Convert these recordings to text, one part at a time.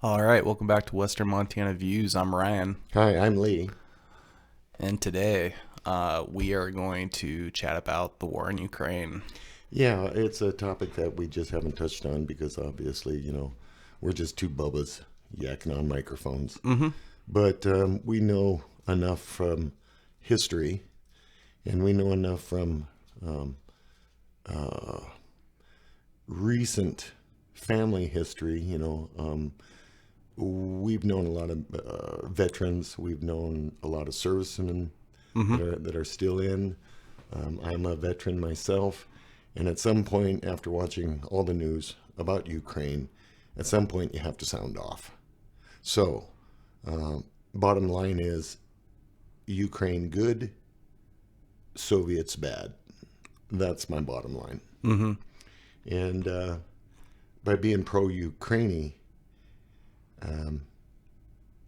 All right, welcome back to Western Montana Views. I'm Ryan, Hi, I'm Lee. and today we are going to chat about the war in Ukraine. Yeah, it's a topic that we just haven't touched on because obviously, we're just two bubbas yakking on microphones. Mm-hmm. But we know enough from history and we know enough from um, uh, recent family history. We've known a lot of veterans, we've known a lot of servicemen Mm-hmm. that are still in. I'm a veteran myself, and at some point, after watching all the news about Ukraine, at some point you have to sound off. So, bottom line is Ukraine good, Soviets bad. That's my bottom line. Mm-hmm. And by being pro Ukraine, um,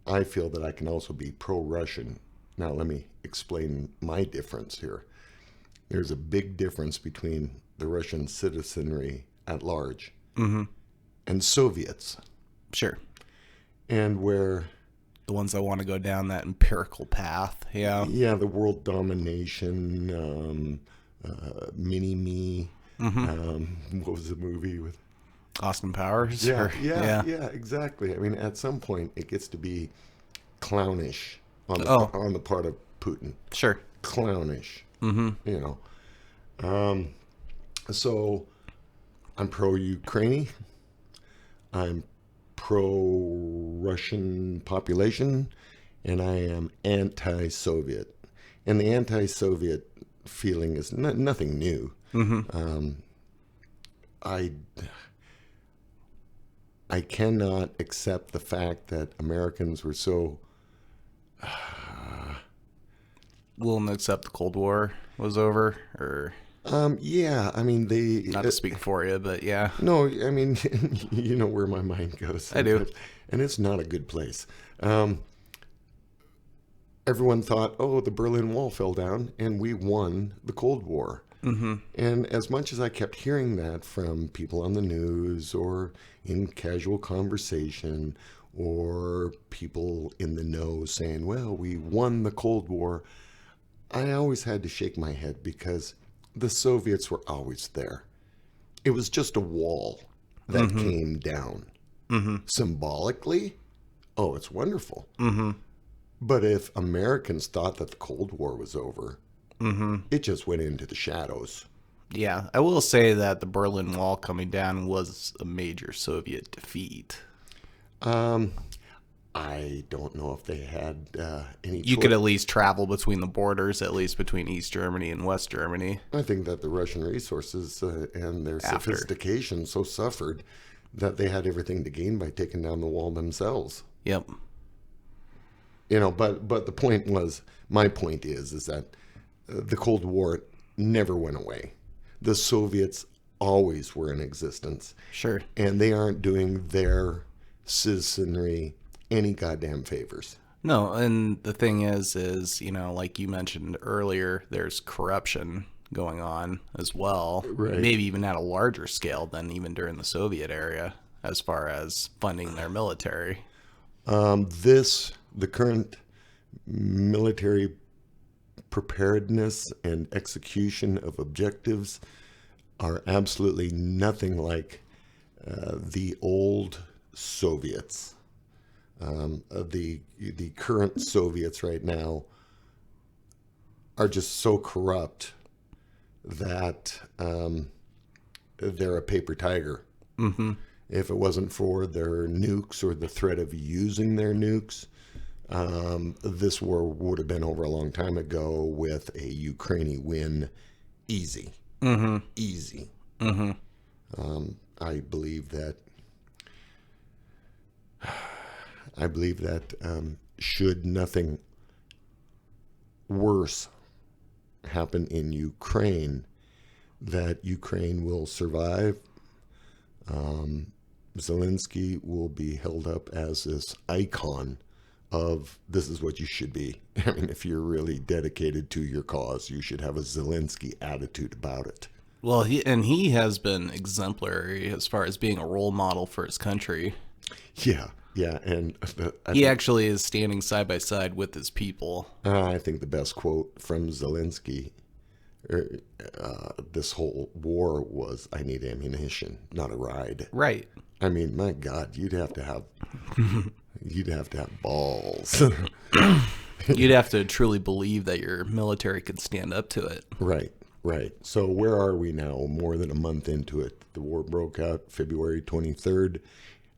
I feel that I can also be pro Russian. Now, let me explain my difference here. There's a big difference between the Russian citizenry at large Mm-hmm. and Soviets, Sure. and where, The ones that want to go down that empirical path. Yeah. yeah, the world domination, mini me. Mm-hmm. What was the movie with? Austin Powers. Yeah, Or yeah, yeah. yeah, exactly. I mean, at some point, it gets to be clownish Oh, on the part of Putin. sure. Clownish, Mm-hmm. you know. Um, so I'm pro Ukraine. I'm pro Russian population, and I am anti Soviet. And the anti Soviet feeling is nothing new. Mm-hmm. Um, I, I cannot accept the fact that Americans were so. Willing to accept the Cold War was over, or Yeah, I mean, not to speak for you, but yeah, no, I mean, you know where my mind goes. I do. And it's not a good place. Um, Everyone thought, oh, the Berlin Wall fell down and we won the Cold War. Mm-hmm. And as much as I kept hearing that from people on the news or in casual conversation or people in the know saying, well, we won the Cold War, I always had to shake my head because the Soviets were always there. It was just a wall that Mm-hmm. came down. Mm-hmm. Symbolically, oh, it's wonderful. Mm-hmm. But if Americans thought that the Cold War was over, Mm-hmm. it just went into the shadows. Yeah, I will say that the Berlin Wall coming down was a major Soviet defeat. Um, I don't know if they had any You could choice. at least travel between the borders, at least between East Germany and West Germany I think that the Russian resources and their after. sophistication so suffered that they had everything to gain by taking down the wall themselves. Yep. But the point was, my point is that the Cold War never went away. The Soviets always were in existence, Sure. and they aren't doing their citizenry any goddamn favors. No, and the thing is, like you mentioned earlier, there's corruption going on as well. Right. Maybe even at a larger scale than even during the Soviet era, as far as funding their military. The current military preparedness and execution of objectives are absolutely nothing like the old Soviets. The current Soviets right now are just so corrupt that they're a paper tiger. Mm-hmm. If it wasn't for their nukes or the threat of using their nukes, this war would have been over a long time ago with a Ukrainian win. Easy. Mm-hmm. Easy. Mm-hmm. I believe that. I believe that should nothing worse happen in Ukraine, that Ukraine will survive. Zelensky will be held up as this icon of this is what you should be. I mean, if you're really dedicated to your cause, you should have a Zelensky attitude about it. Well, he has been exemplary as far as being a role model for his country. Yeah, and He actually is standing side by side with his people. I think the best quote from Zelensky, this whole war was, "I need ammunition, not a ride." Right. I mean, my God, you'd have to have balls. You'd have to truly believe that your military could stand up to it. Right, right. So where are we now? More than a month into it. The war broke out February 23rd.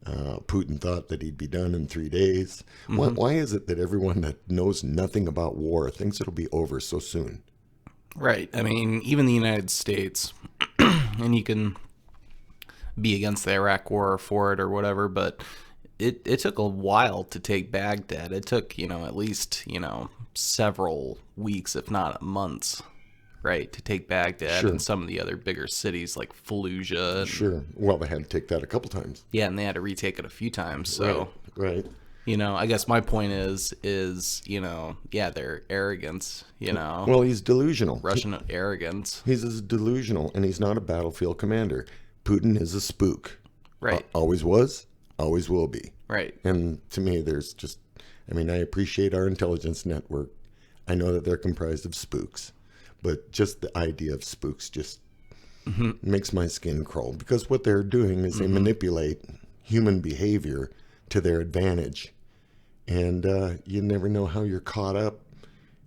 Putin thought that he'd be done in 3 days. Why is it that everyone that knows nothing about war thinks it'll be over so soon? Right. I mean, even the United States, and you can be against the Iraq war or for it or whatever, but it took a while to take Baghdad. It took, at least, several weeks, if not months, right, to take Baghdad Sure. and some of the other bigger cities like Fallujah. And, Sure. Well, they had to take that a couple times. yeah, and they had to retake it a few times. So, Right. I guess my point is, their arrogance, Well, he's delusional. Russian arrogance. He's delusional, and he's not a battlefield commander. Putin is a spook. Right. Always was, always will be. Right. And to me, I appreciate our intelligence network. I know that they're comprised of spooks, but just the idea of spooks just makes my skin crawl, because what they're doing is they manipulate human behavior to their advantage. And you never know how you're caught up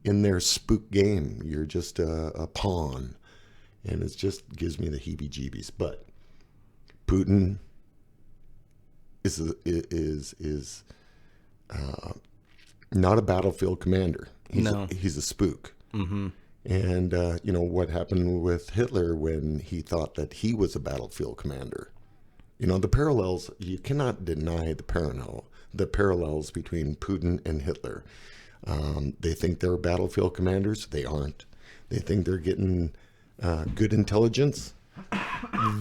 in their spook game. You're just a pawn. And it just gives me the heebie-jeebies. But Putin is not a battlefield commander. He's a spook. Mm-hmm. And what happened with Hitler when he thought that he was a battlefield commander. The parallels, you cannot deny the parallels between Putin and Hitler. They think they're battlefield commanders. They aren't. They think they're getting good intelligence.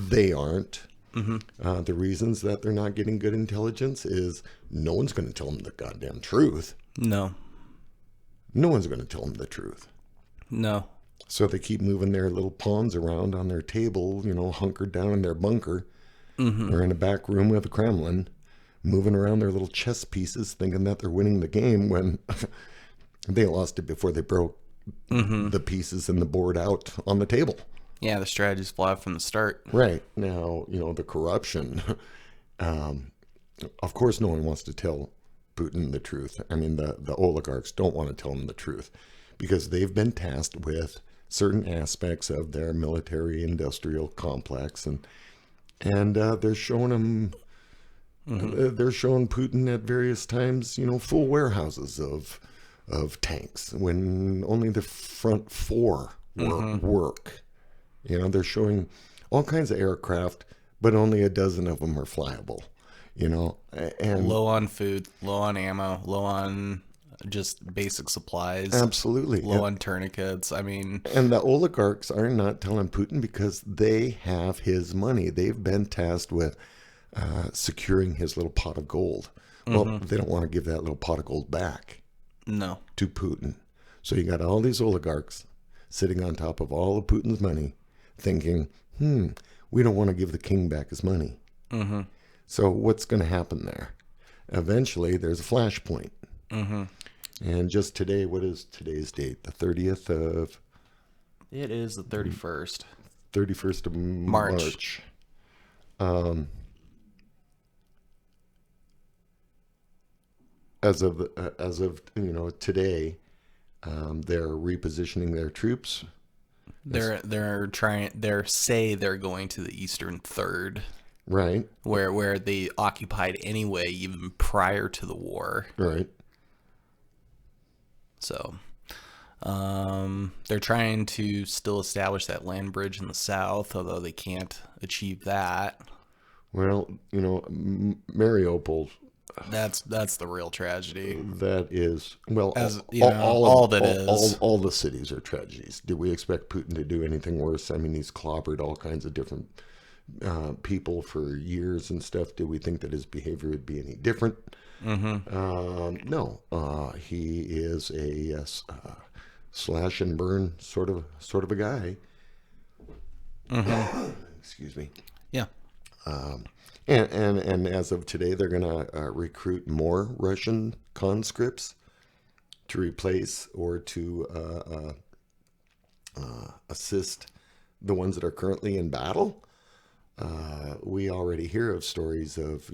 They aren't. Mm-hmm. The reasons that they're not getting good intelligence is no one's going to tell them the goddamn truth. No. No one's going to tell them the truth. No. So they keep moving their little pawns around on their table, hunkered down in their bunker, or in a back room with the Kremlin, moving around their little chess pieces, thinking that they're winning the game when they lost it before they broke the pieces and the board out on the table. Yeah, the strategy's flawed from the start. Right. Now, the corruption. Of course, no one wants to tell Putin the truth. I mean, the oligarchs don't want to tell him the truth because they've been tasked with certain aspects of their military-industrial complex, and they're showing him. They're showing Putin at various times, full warehouses of tanks when only the front four work. They're showing all kinds of aircraft, but only a dozen of them are flyable. And low on food, low on ammo, low on just basic supplies. Absolutely. Low on tourniquets. I mean, and the oligarchs are not telling Putin because they have his money. They've been tasked with securing his little pot of gold. Well, they don't want to give that little pot of gold back. No. To Putin. So you got all these oligarchs sitting on top of all of Putin's money thinking, we don't want to give the king back his money. Mm-hmm. So what's going to happen there? Eventually, there's a flashpoint. And just today, what is today's date? The 30th of... It is the 31st. 31st of March. As of today, they're repositioning their troops. They're going to the Eastern Third, right? Where they occupied anyway, even prior to the war, right? So, they're trying to still establish that land bridge in the south, although they can't achieve that. Well, Mariupol. That's the real tragedy. That is, well, all the cities are tragedies. Do we expect Putin to do anything worse? I mean, he's clobbered all kinds of different people for years and stuff. Do we think that his behavior would be any different? No. He is a slash and burn sort of a guy. Excuse me. Yeah. And as of today, they're going to recruit more Russian conscripts to replace or to assist the ones that are currently in battle. We already hear of stories of,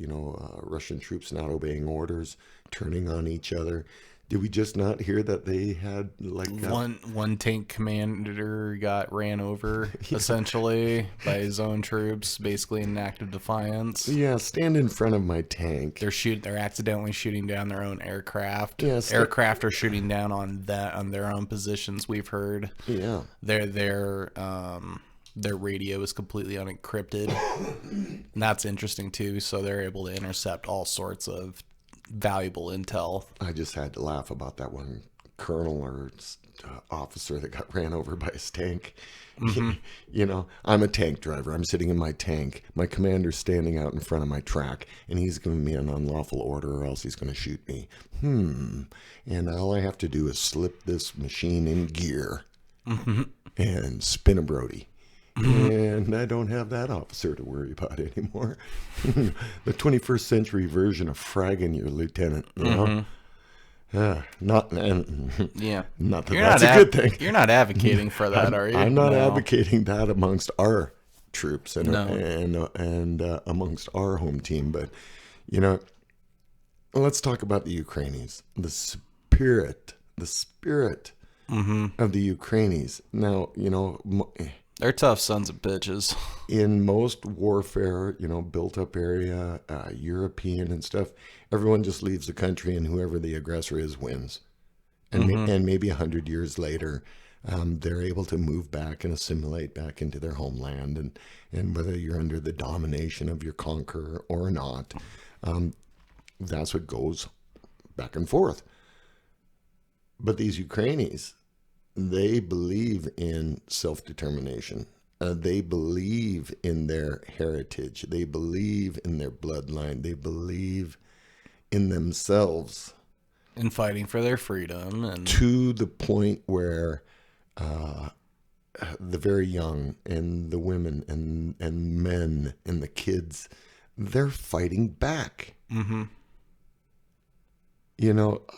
Russian troops not obeying orders, turning on each other. Did we just not hear that they had one tank commander got ran over essentially by his own troops, basically in an act of defiance? Yeah, stand in front of my tank. They're accidentally shooting down their own aircraft. Yeah, aircraft are shooting down on their own positions. We've heard. Yeah, their radio is completely unencrypted, and that's interesting too. So they're able to intercept all sorts of valuable intel. I just had to laugh about that one colonel or officer that got ran over by his tank. Mm-hmm. I'm a tank driver. I'm sitting in my tank. My commander's standing out in front of my track, and he's giving me an unlawful order, or else he's going to shoot me. And all I have to do is slip this machine in gear and spin a Brody. And I don't have that officer to worry about anymore. The 21st century version of fragging your lieutenant, not that that's a good thing. You're not advocating for that, are you? I'm not advocating that amongst our troops and amongst our home team. But let's talk about the Ukrainians. The spirit of the Ukrainians. Now, they're tough sons of bitches. In most warfare, built up area, European and stuff, everyone just leaves the country and whoever the aggressor is wins. And maybe 100 years later, they're able to move back and assimilate back into their homeland. And whether you're under the domination of your conqueror or not, that's what goes back and forth. But these Ukrainians, they believe in self-determination. They believe in their heritage. They believe in their bloodline. They believe in themselves. In fighting for their freedom. And to the point where the very young and the women and men and the kids, they're fighting back. Mm-hmm.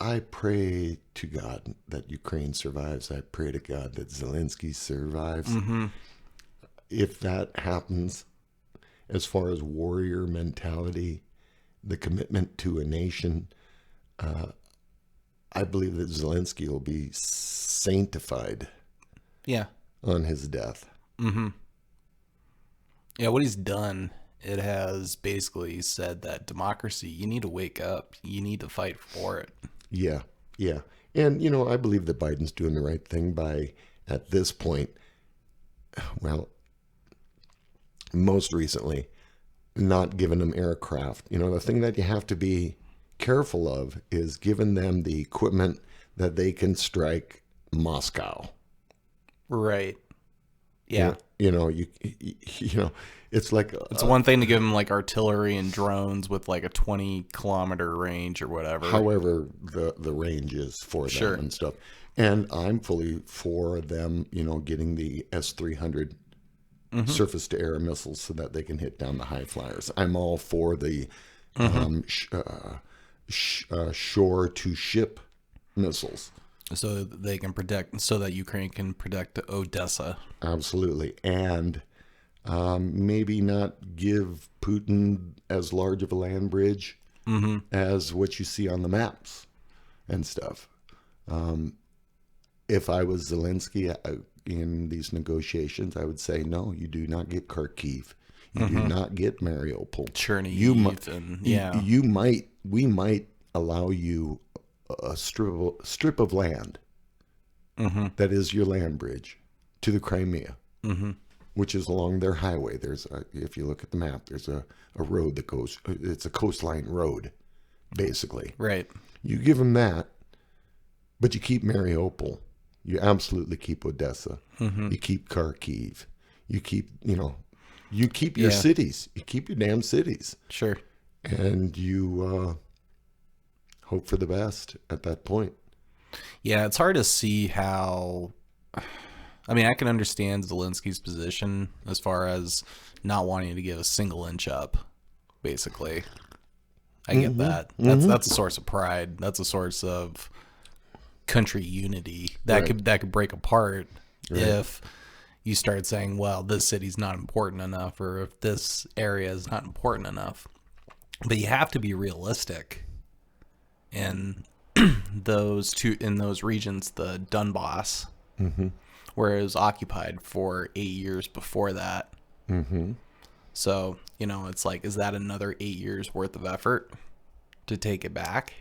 I pray to God that Ukraine survives. I pray to God that Zelensky survives. Mm-hmm. If that happens, as far as warrior mentality, the commitment to a nation, I believe that Zelensky will be sanctified on his death. Mm-hmm. Yeah, what he's done, it has basically said that democracy, you need to wake up. You need to fight for it. Yeah. And, I believe that Biden's doing the right thing by, at this point, most recently, not giving them aircraft. The thing that you have to be careful of is giving them the equipment that they can strike Moscow. Right. Yeah. It's like it's one thing to give them like artillery and drones with like a 20-kilometer range or whatever. However, the range is for them and stuff. And I'm fully for them, getting the S-300 surface to air missiles so that they can hit down the high flyers. I'm all for the shore to ship missiles. So they can so that Ukraine can protect Odessa. Absolutely. And maybe not give Putin as large of a land bridge as what you see on the maps and stuff. If I was Zelensky in these negotiations, I would say, no, you do not get Kharkiv. You do not get Mariupol. Chernihiv. We might allow you a strip of land that is your land bridge to the Crimea, which is along their highway. If you look at the map, there's a road that goes, it's a coastline road, basically. Right. You give them that, but you keep Mariupol. You absolutely keep Odessa. You keep Kharkiv. You keep, you keep your cities. You keep your damn cities. Sure. And you hope for the best at that point. Yeah, it's hard to see how I mean, I can understand Zelensky's position as far as not wanting to give a single inch up, basically. I get that. That's a source of pride. That's a source of country unity that Right. could break apart Right. if you start saying, well, this city's not important enough, or if this area is not important enough. But you have to be realistic in those regions, the Donbass, where it was occupied for 8 years before that. So, it's like, is that another 8 years worth of effort to take it back?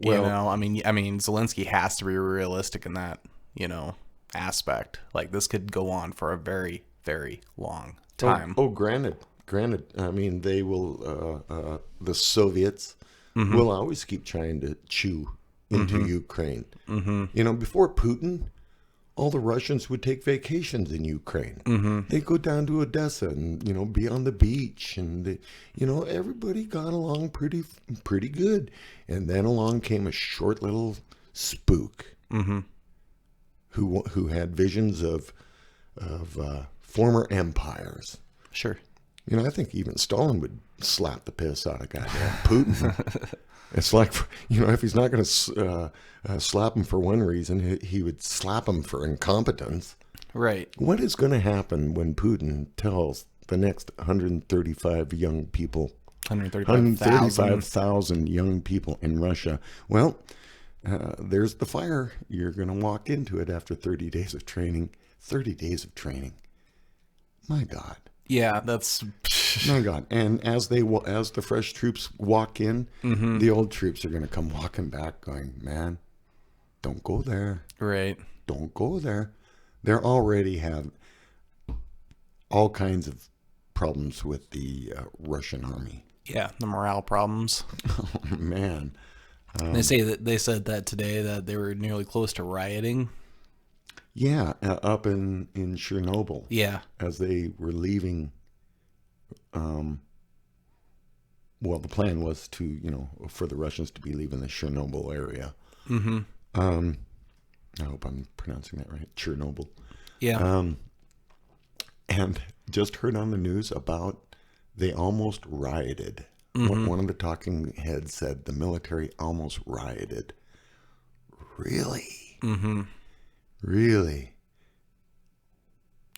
Well, I mean, Zelensky has to be realistic in that, aspect. Like, this could go on for a very, very long time. granted. I mean, they will. The Soviets will always keep trying to chew into Ukraine. Before Putin, all the Russians would take vacations in Ukraine. They'd go down to Odessa and be on the beach, and everybody got along pretty good. And then along came a short little spook who had visions of former empires. Sure. I think even Stalin would slap the piss out of goddamn Putin. It's like, if he's not going to slap him for one reason, he would slap him for incompetence. Right. What is going to happen when Putin tells the next 135 young people, 135,000 young people in Russia, well, there's the fire. You're going to walk into it after 30 days of training. 30 days of training. My God. Yeah, that's... My God. And as the fresh troops walk in, the old troops are going to come walking back going, man, don't go there. Right. Don't go there. They already have all kinds of problems with the Russian army. Yeah, the morale problems. Oh, man. They said that today that they were nearly close to rioting. Yeah, up in Chernobyl. Yeah. As they were leaving, well, the plan was to, for the Russians to be leaving the Chernobyl area. I hope I'm pronouncing that right. Chernobyl. Yeah. And just heard on the news about they almost rioted. One of the talking heads said the military almost rioted. Really? Really?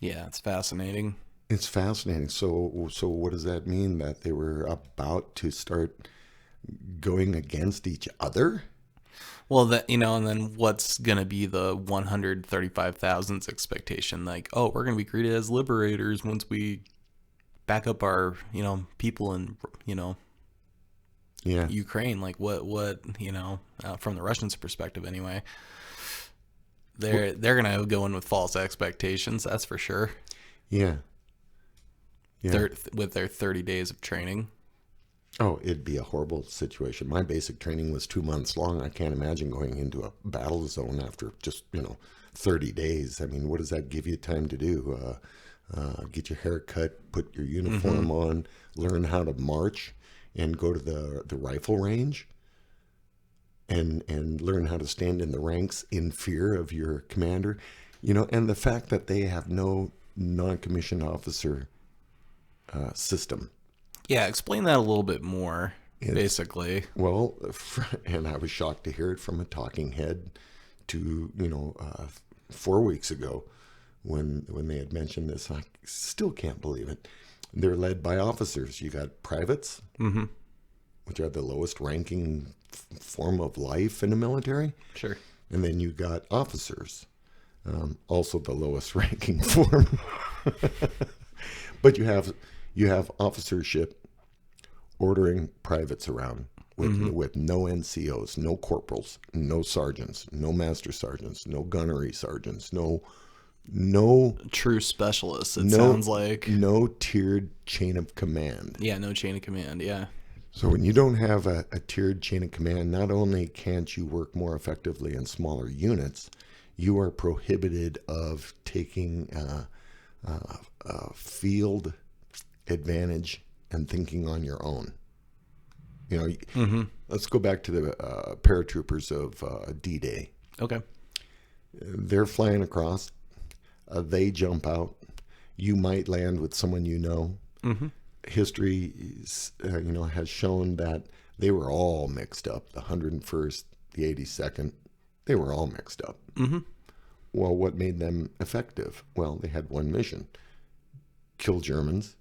Yeah, it's fascinating. It's fascinating. So what does that mean? That they were about to start going against each other? Well, and then what's going to be the 135,000's expectation? Like, oh, we're going to be greeted as liberators once we back up our, people in, Yeah. Ukraine. Like, what, from the Russians' perspective anyway, they're going to go in with false expectations. That's for sure. Yeah. Yeah. With their 30 days of training. Oh, it'd be a horrible situation. My basic training was 2 months long. I can't imagine going into a battle zone after just, 30 days. I mean, what does that give you time to do? Get your hair cut, put your uniform on, learn how to march, and go to the rifle range, and learn how to stand in the ranks in fear of your commander. And the fact that they have no non-commissioned officer system. Yeah, explain that a little bit more, basically. Well, and I was shocked to hear it from a talking head 4 weeks ago when they had mentioned this. I still can't believe it. They're led by officers. You got privates, which are the lowest ranking form of life in the military. Sure. And then you got officers, also the lowest ranking form. But you have officership ordering privates around with no NCOs, no corporals, no sergeants, no master sergeants, no gunnery sergeants, no true specialists, sounds like. No tiered chain of command. Yeah, no chain of command, yeah. So when you don't have a tiered chain of command, not only can't you work more effectively in smaller units, you are prohibited of taking field advantage and thinking on your own. Let's go back to the paratroopers of D-Day. Okay. They're flying across. They jump out. You might land with someone you know. Mm-hmm. History, has shown that they were all mixed up. The 101st, the 82nd, they were all mixed up. Mm-hmm. Well, what made them effective? Well, they had one mission: kill Germans,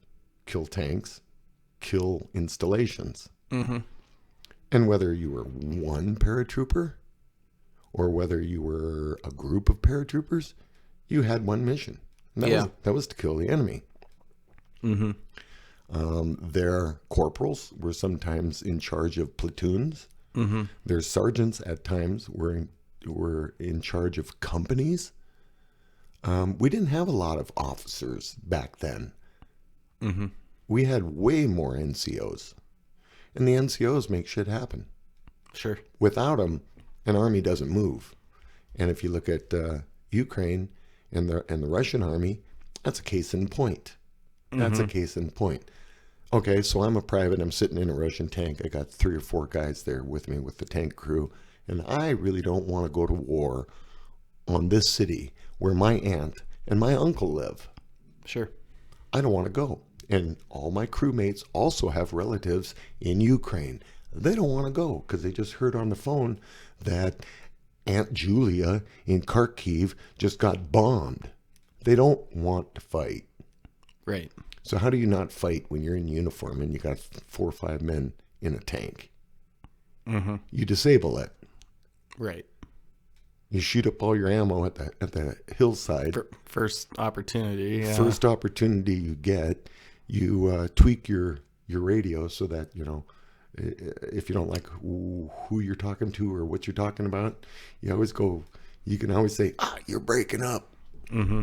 kill tanks, kill installations. Mm-hmm. And whether you were one paratrooper or whether you were a group of paratroopers, you had one mission. And that was to kill the enemy. Mm-hmm. Their corporals were sometimes in charge of platoons. Mm-hmm. Their sergeants at times were in charge of companies. We didn't have a lot of officers back then. Mm-hmm. We had way more NCOs. And the NCOs make shit happen. Sure. Without them, an army doesn't move. And if you look at Ukraine and the Russian army, that's a case in point. That's a case in point. Okay, so I'm a private. I'm sitting in a Russian tank. I got 3 or 4 guys there with me with the tank crew. And I really don't want to go to war on this city where my aunt and my uncle live. Sure. I don't want to go. And all my crewmates also have relatives in Ukraine. They don't want to go because they just heard on the phone that Aunt Julia in Kharkiv just got bombed. They don't want to fight. Right. So how do you not fight when you're in uniform and you got 4 or 5 men in a tank? Mm-hmm. You disable it. Right. You shoot up all your ammo at the hillside. First opportunity. Yeah. First opportunity you get, you tweak your radio so that, if you don't like who you're talking to or what you're talking about, you can always say, you're breaking up. Mm-hmm.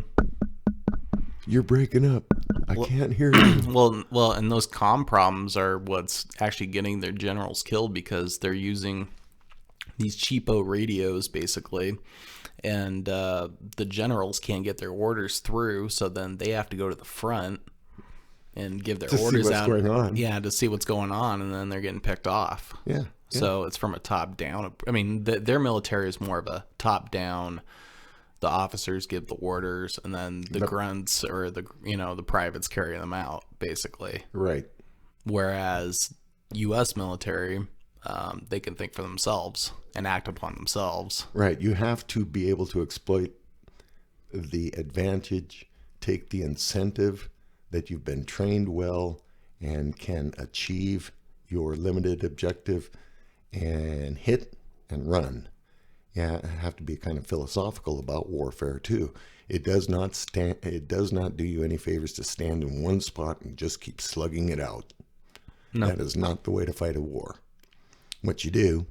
You're breaking up. I can't hear you. Well, and those comm problems are what's actually getting their generals killed because they're using these cheapo radios basically, and the generals can't get their orders through, so then they have to go to the front and give their orders out. To see what's going on. Yeah, to see what's going on, and then they're getting picked off. Yeah. So it's from a top down. I mean, their military is more of a top down. The officers give the orders, and then the grunts or the privates carry them out, basically. Right. Whereas U.S. military, they can think for themselves and act upon themselves. Right. You have to be able to exploit the advantage, take the incentive that you've been trained well and can achieve your limited objective and hit and run. Yeah, I have to be kind of philosophical about warfare too. It does not do you any favors to stand in one spot and just keep slugging it out. No. That is not the way to fight a war. What you do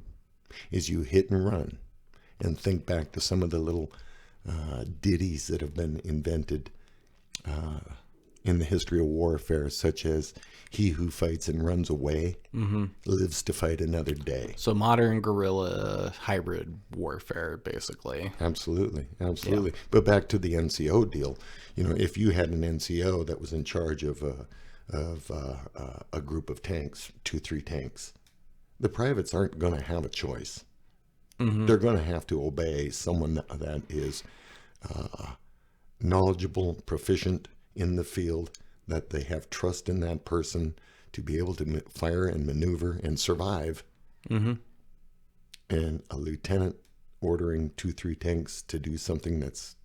is you hit and run, and think back to some of the little ditties that have been invented in the history of warfare, such as "He who fights and runs away lives to fight another day." So modern guerrilla hybrid warfare, basically. Absolutely. Yeah. But back to the NCO deal. If you had an NCO that was in charge of a group of tanks, 2-3 tanks, the privates aren't going to have a choice. Mm-hmm. They're going to have to obey someone that is knowledgeable, proficient in the field, that they have trust in that person to be able to fire and maneuver and survive. Mm-hmm. And a lieutenant ordering 2-3 tanks to do something that's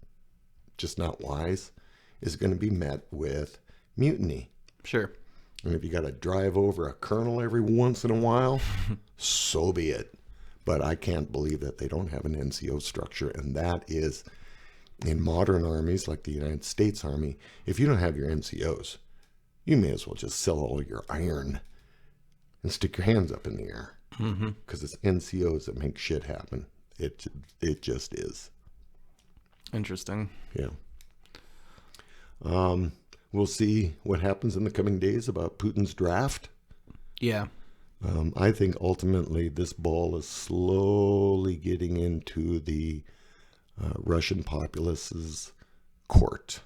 just not wise is going to be met with mutiny. Sure. And if you got to drive over a colonel every once in a while, so be it. But I can't believe that they don't have an NCO structure, and that is... In modern armies like the United States Army, if you don't have your NCOs, you may as well just sell all your iron and stick your hands up in the air. Because it's NCOs that make shit happen. It just is. Interesting. Yeah. We'll see what happens in the coming days about Putin's draft. Yeah. I think ultimately this ball is slowly getting into the Russian populace's court.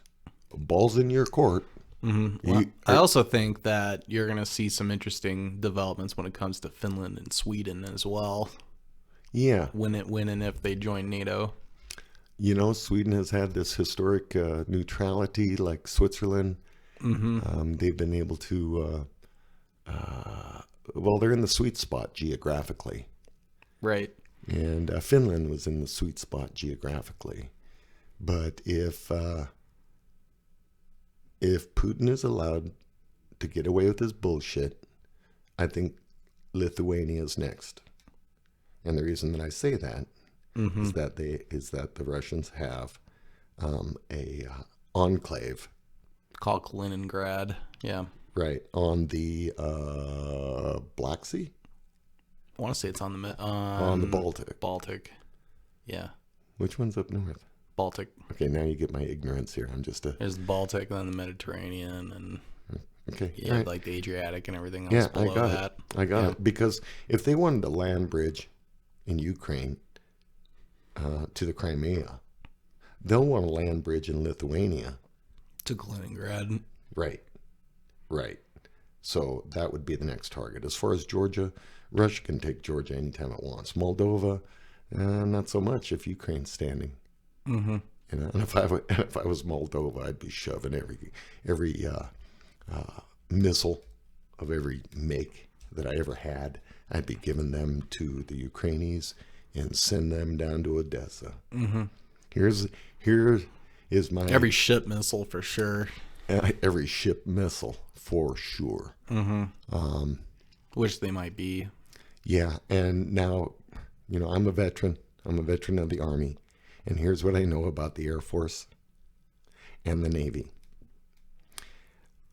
Ball's in your court. Mm-hmm. Well, I also think that you're going to see some interesting developments when it comes to Finland and Sweden as well. Yeah. When and if they join NATO. Sweden has had this historic neutrality like Switzerland. They've been able to, well, they're in the sweet spot geographically. Right. And Finland was in the sweet spot geographically. But if Putin is allowed to get away with his bullshit, I think Lithuania is next. And the reason that I say that is that the Russians have a enclave Called Kaliningrad. Yeah. right on the Black Sea, I want to say it's on the on the Baltic. Baltic. Yeah. Which one's up north? Baltic. Okay, now you get my ignorance here. I'm just a There's the Baltic, then the Mediterranean, and okay. yeah, Right. like the Adriatic and everything else Yeah, below I got that. it. I got Yeah. it because if they wanted a land bridge in Ukraine to the Crimea, they'll want a land bridge in Lithuania. To Kaliningrad. Right. Right. So that would be the next target. As far as Georgia, Russia can take Georgia anytime it wants. Moldova, not so much if Ukraine's standing. Mm-hmm. And if I was Moldova, I'd be shoving every missile of every make that I ever had. I'd be giving them to the Ukrainians and send them down to Odessa. Mm-hmm. Here is my Every ship missile for sure. every ship missile for sure. Mm-hmm. Which they might be. Yeah, and now, I'm a veteran. I'm a veteran of the Army, and here's what I know about the Air Force and the Navy.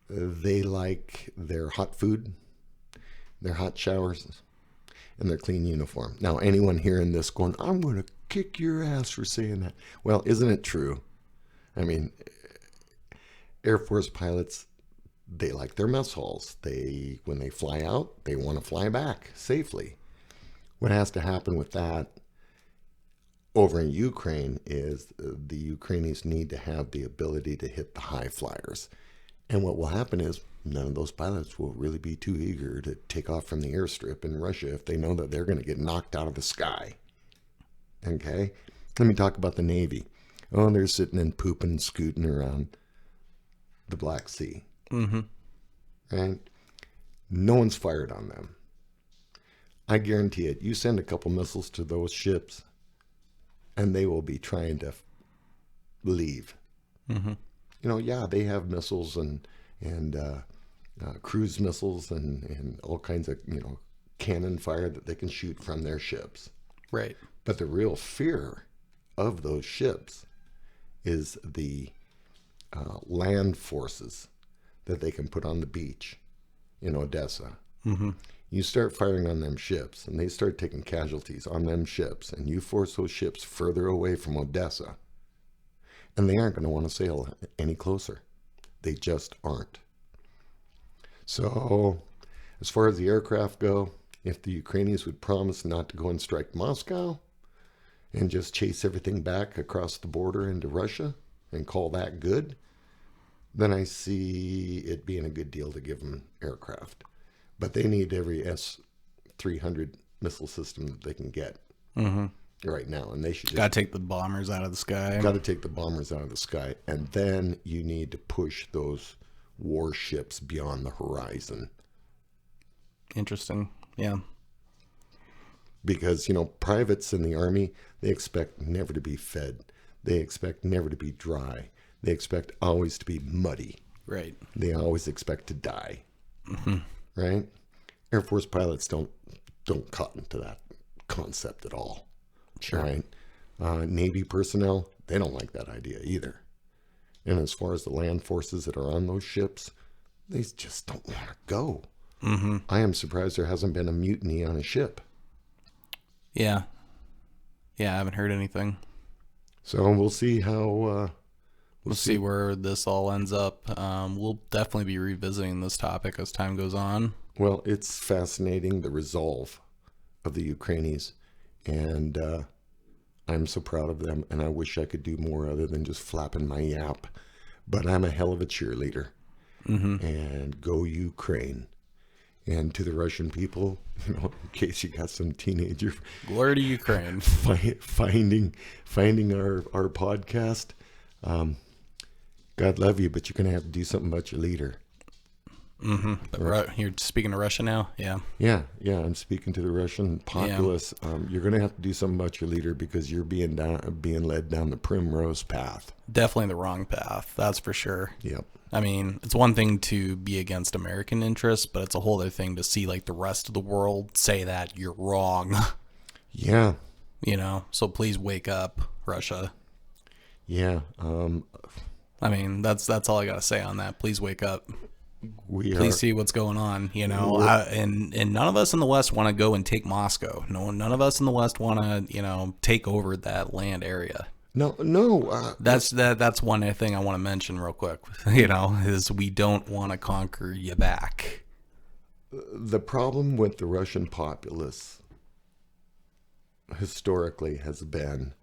They like their hot food, their hot showers, and their clean uniform. Now, anyone hearing this going, I'm going to kick your ass for saying that. Well, isn't it true? I mean, Air Force pilots, they like their mess halls. When they fly out, they want to fly back safely. What has to happen with that over in Ukraine is the Ukrainians need to have the ability to hit the high flyers. And what will happen is none of those pilots will really be too eager to take off from the airstrip in Russia if they know that they're going to get knocked out of the sky. Okay? Let me talk about the Navy. Oh, they're sitting and pooping and scooting around the Black Sea. Mm-hmm. Right? No one's fired on them. I guarantee it. You send a couple missiles to those ships, and they will be trying to leave. Mm-hmm. Yeah, they have missiles and cruise missiles and all kinds of, cannon fire that they can shoot from their ships. Right. But the real fear of those ships is the land forces that they can put on the beach in Odessa. Mm-hmm. You start firing on them ships, and they start taking casualties on them ships, and you force those ships further away from Odessa, and they aren't going to want to sail any closer. They just aren't. So, as far as the aircraft go, if the Ukrainians would promise not to go and strike Moscow and just chase everything back across the border into Russia and call that good, then I see it being a good deal to give them aircraft. But they need every S-300 missile system that they can get right now. And they should just... Got to take the bombers out of the sky. Got to take the bombers out of the sky. And then you need to push those warships beyond the horizon. Interesting. Yeah. Because, privates in the Army, they expect never to be fed. They expect never to be dry. They expect always to be muddy. Right. They always expect to die. Mm-hmm. Right? Air Force pilots don't cotton to that concept at all. Sure. Right? Navy personnel, they don't like that idea either. And as far as the land forces that are on those ships, they just don't want to go. Mm-hmm. I am surprised there hasn't been a mutiny on a ship. Yeah. Yeah, I haven't heard anything. So we'll see how... We'll see where this all ends up. We'll definitely be revisiting this topic as time goes on. Well, it's fascinating, the resolve of the Ukrainians. And I'm so proud of them. And I wish I could do more other than just flapping my yap. But I'm a hell of a cheerleader. Mm-hmm. And go Ukraine. And to the Russian people, in case you got some teenager Glory to Ukraine. finding our podcast, God love you, but you're gonna have to do something about your leader. But you're speaking to Russia now? Yeah. Yeah. I'm speaking to the Russian populace. You're gonna have to do something about your leader because you're being led down the primrose path. Definitely the wrong path. That's for sure. Yep. I mean, it's one thing to be against American interests, but it's a whole other thing to see like the rest of the world say that you're wrong. Yeah. So please wake up, Russia. Yeah. I mean, that's all I gotta say on that. Please wake up. Please see what's going on. And none of us in the West want to go and take Moscow. No, none of us in the West want to, take over that land area. No. That's one thing I want to mention real quick. Is we don't want to conquer you back. The problem with the Russian populace historically has been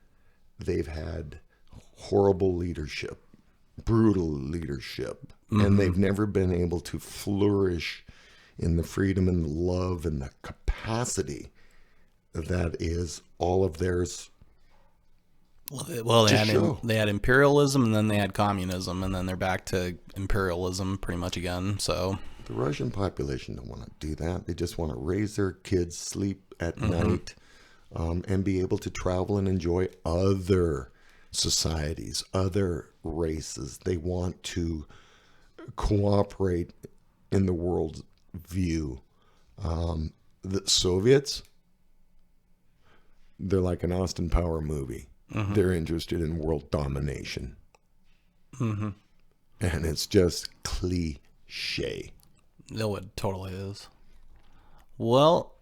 they've had horrible leadership, brutal leadership, and they've never been able to flourish in the freedom and the love and the capacity that is all of theirs. Well, they had imperialism, and then they had communism, and then they're back to imperialism pretty much again. So the Russian population don't want to do that. They just want to raise their kids, sleep at night, and be able to travel and enjoy other societies, other races. They want to cooperate in the world's view. The Soviets, they're like an Austin Power movie. They're interested in world domination. And it's just cliche. No, it totally is. Well,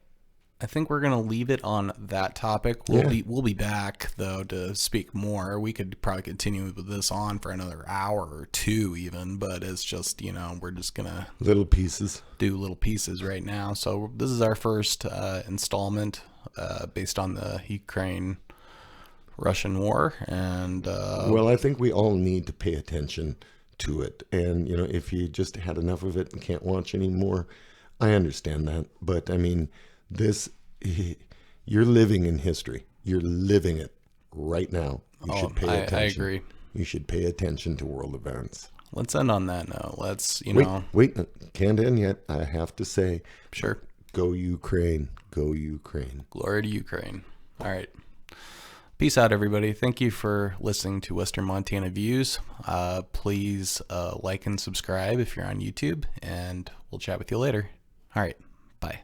I think we're gonna leave it on that topic. We'll be back though to speak more. We could probably continue with this on for another hour or two even, but it's just we're just gonna Little pieces. do little pieces right now. So this is our first installment based on the Ukraine-Russian war, and Well, I think we all need to pay attention to it. And, if you just had enough of it and can't watch anymore, I understand that. But, I mean, you're living in history. You're living it right now. You should pay attention. I agree. You should pay attention to world events. Let's end on that note. Let's, Wait, can't end yet. I have to say, Sure. Go Ukraine. Go Ukraine. Glory to Ukraine. All right. Peace out, everybody. Thank you for listening to Western Montana Views. Please like and subscribe if you're on YouTube, and we'll chat with you later. All right. Bye.